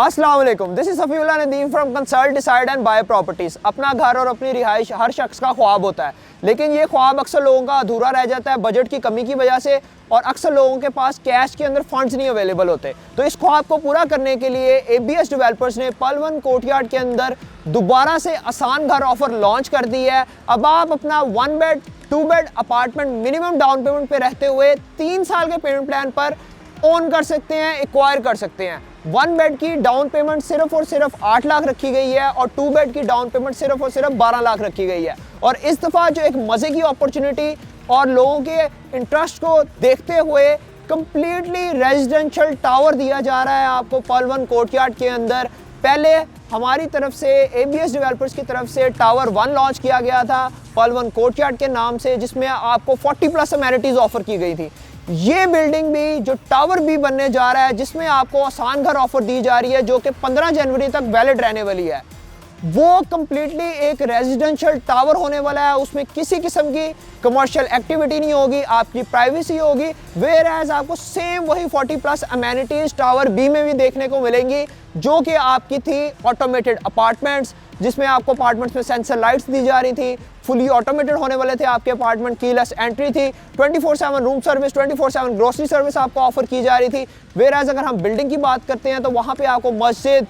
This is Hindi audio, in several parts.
अस्सलाम वालेकुम, this is Safiullah Nadeem from consult decide and buy properties. अपना घर और अपनी रिहाइश हर शख्स का ख्वाब होता है, लेकिन ये ख्वाब अक्सर लोगों का अधूरा रह जाता है बजट की कमी की वजह से, और अक्सर लोगों के पास कैश के अंदर फंड्स नहीं अवेलेबल होते। तो इस ख्वाब को पूरा करने के लिए ABS डेवलपर्स ने पल वन कोर्टयार्ड के अंदर दोबारा से आसान घर ऑफर लॉन्च कर दी है। अब आप अपना 1 bed 2 bed apartment minimum down payment पे रहते हुए 3 साल के पेमेंट प्लान पर ओन कर सकते हैं, एक्वायर कर सकते हैं। 1 बेड की डाउन पेमेंट सिर्फ और सिर्फ 8 लाख रखी गई है और 2 बेड की डाउन पेमेंट सिर्फ और सिर्फ 12 लाख रखी गई है। और इस दफ़ा जो एक मज़े की अपॉर्चुनिटी और लोगों के इंटरेस्ट को देखते हुए कंप्लीटली रेजिडेंशियल टावर दिया जा रहा है आपको पल वन कोर्टयार्ड के अंदर। पहले हमारी तरफ से ABS डेवलपर्स की तरफ से टावर 1 लॉन्च किया गया था पल वन कोर्टयार्ड के नाम से, जिसमें आपको 40+ अमेनिटीज़ ऑफर की गई थी। ये बिल्डिंग भी जो टावर भी बनने जा रहा है, जिसमें आपको आसान घर ऑफर दी जा रही है, जो कि 15 जनवरी तक वैलिड रहने वाली है, वो कम्प्लीटली एक रेजिडेंशियल टावर होने वाला है। उसमें किसी किस्म की कमर्शियल एक्टिविटी नहीं होगी, आपकी प्राइवेसी होगी। वेयर एज आपको सेम वही 40+ अमेनिटीज टावर बी में भी देखने को मिलेंगी, जो कि आपकी थी ऑटोमेटेड अपार्टमेंट्स, जिसमें आपको अपार्टमेंट्स में सेंसर लाइट्स दी जा रही थी, फुली ऑटोमेटेड होने वाले थे आपके अपार्टमेंट, कीलेस एंट्री थी, 24/7 रूम सर्विस, 24/7 ग्रोसरी सर्विस आपको ऑफर की जा रही थी। वेयर एज अगर हम बिल्डिंग की बात करते हैं तो वहाँ पे आपको मस्जिद,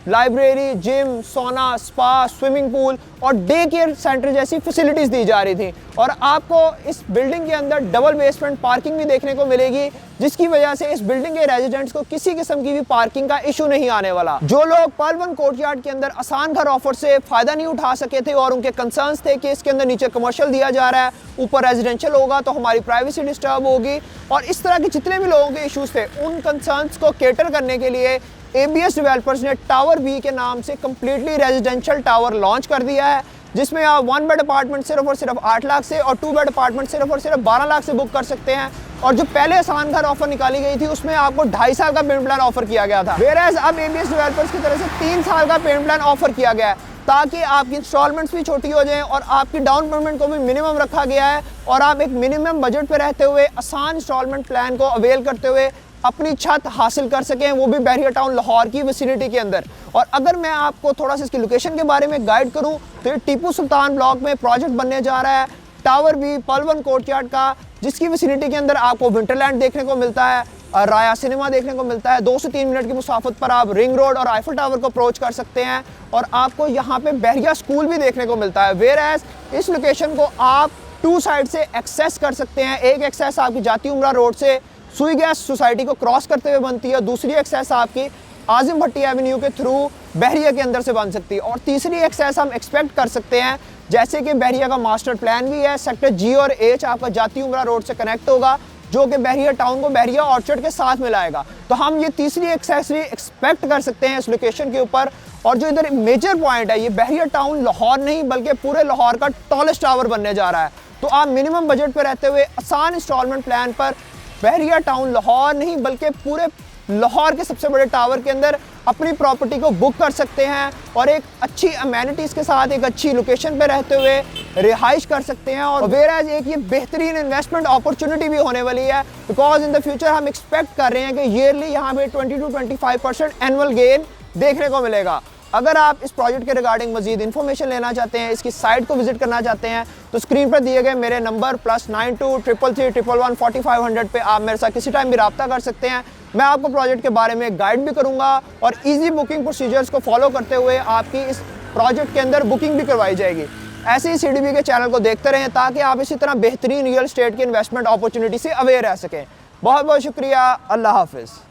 लाइब्रेरी, जिम, सोना, स्पा, स्विमिंग पूल और डे केयर सेंटर जैसी फैसिलिटीज़ दी जा रही थी। और आपको इस बिल्डिंग के अंदर डबल बेसमेंट पार्किंग भी देखने को मिलेगी, जिसकी वजह से इस बिल्डिंग के रेजिडेंट्स को किसी किस्म की भी पार्किंग का इशू नहीं आने वाला। जो लोग पल वन कोर्टयार्ड के अंदर आसान घर ऑफर से फ़ायदा नहीं उठा सके थे और उनके कंसर्न्स थे कि इसके अंदर नीचे कमर्शियल दिया जा रहा है, ऊपर रेजिडेंशियल होगा तो हमारी प्राइवेसी डिस्टर्ब होगी, और इस तरह के जितने भी लोगों के इशूज़ थे, उन कंसर्न्स को कैटर करने के लिए ABS डेवलपर्स ने टावर बी के नाम से कम्प्लीटली रेजिडेंशियल टावर लॉन्च कर दिया है, जिसमें आप 1 बेड अपार्टमेंट सिर्फ और सिर्फ 8 लाख से और 2 बेड अपार्टमेंट सिर्फ और सिर्फ 12 लाख से बुक कर सकते हैं। और जो पहले आसान घर ऑफर निकाली गई थी, उसमें आपको 2.5 साल का पेमेंट प्लान ऑफर किया गया था। वेयरएज अब ABS डेवलपर्स की तरफ से 3 साल का पेमेंट प्लान ऑफर किया गया है, ताकि आपकी इंस्टॉलमेंट्स भी छोटी हो जाएं और आपकी डाउन पेमेंट को भी मिनिमम रखा गया है, और आप एक मिनिमम बजट पे रहते हुए आसान इंस्टॉलमेंट प्लान को अवेल करते हुए अपनी छत हासिल कर सकें, वो भी बहरिया टाउन लाहौर की विसिनिटी के अंदर। और अगर मैं आपको थोड़ा सा इसकी लोकेशन के बारे में गाइड करूं तो ये टीपू सुल्तान ब्लॉक में प्रोजेक्ट बनने जा रहा है टावर बी पल वन कोर्टयार्ड का, जिसकी विसिनिटी के अंदर आपको विंटरलैंड देखने को मिलता है, राया सिनेमा देखने को मिलता है। 2 से 3 मिनट की मुसाफत पर आप रिंग रोड और आईफल टावर को अप्रोच कर सकते हैं, और आपको यहाँ पे बहरिया स्कूल भी देखने को मिलता है। वेयर एज इस लोकेशन को आप 2 साइड से एक्सेस कर सकते हैं। एक एक्सेस आपकी जाती उमरा रोड से सुई गैस सोसाइटी को क्रॉस करते हुए बनती है, दूसरी एक्सेस आपकी आजिम भट्टी एवेन्यू के थ्रू बहरिया के अंदर से बन सकती है, और तीसरी एक्सेस हम एक्सपेक्ट कर सकते हैं, जैसे कि बहरिया का मास्टर प्लान भी है, सेक्टर G और H आपका जाती उमरा रोड से कनेक्ट होगा, जो कि बहरिया टाउन को बहरिया ऑर्चर्ड के साथ मिलाएगा। तो हम ये तीसरी एक्सेस एक्सपेक्ट कर सकते हैं इस लोकेशन के ऊपर। और जो इधर मेजर पॉइंट है, ये बहरिया टाउन लाहौर नहीं बल्कि पूरे लाहौर का टॉलेस्ट टावर बनने जा रहा है। तो आप मिनिमम बजट पर रहते हुए आसान इंस्टॉलमेंट प्लान पर बहरिया टाउन लाहौर नहीं बल्कि पूरे लाहौर के सबसे बड़े टावर के अंदर अपनी प्रॉपर्टी को बुक कर सकते हैं, और एक अच्छी अमेनिटीज़ के साथ एक अच्छी लोकेशन पे रहते हुए रिहाइश कर सकते हैं। और वेयरएज एक ये बेहतरीन इन्वेस्टमेंट अपॉर्चुनिटी भी होने वाली है, बिकॉज इन द फ्यूचर हम एक्सपेक्ट कर रहे हैं कि ईयरली यहाँ पे 20 to 25% एनुअल गेन देखने को मिलेगा। अगर आप इस प्रोजेक्ट के रिगार्डिंग मजीद इन्फॉर्मेशन लेना चाहते हैं, इसकी साइट को विजिट करना चाहते हैं, तो स्क्रीन पर दिए गए मेरे नंबर +92 333 111 4500 पे आप मेरे साथ किसी टाइम भी रब्ता कर सकते हैं। मैं आपको प्रोजेक्ट के बारे में गाइड भी करूंगा, और इजी बुकिंग प्रोसीजर्स को फॉलो करते हुए आपकी इस प्रोजेक्ट के अंदर बुकिंग भी करवाई जाएगी। ऐसे ही CDB के चैनल को देखते रहें, ताकि आप इसी तरह बेहतरीन रियल एस्टेट की इन्वेस्टमेंट अपॉर्चुनिटी से अवेयर रह सकें। बहुत बहुत शुक्रिया। अल्लाह हाफिज़।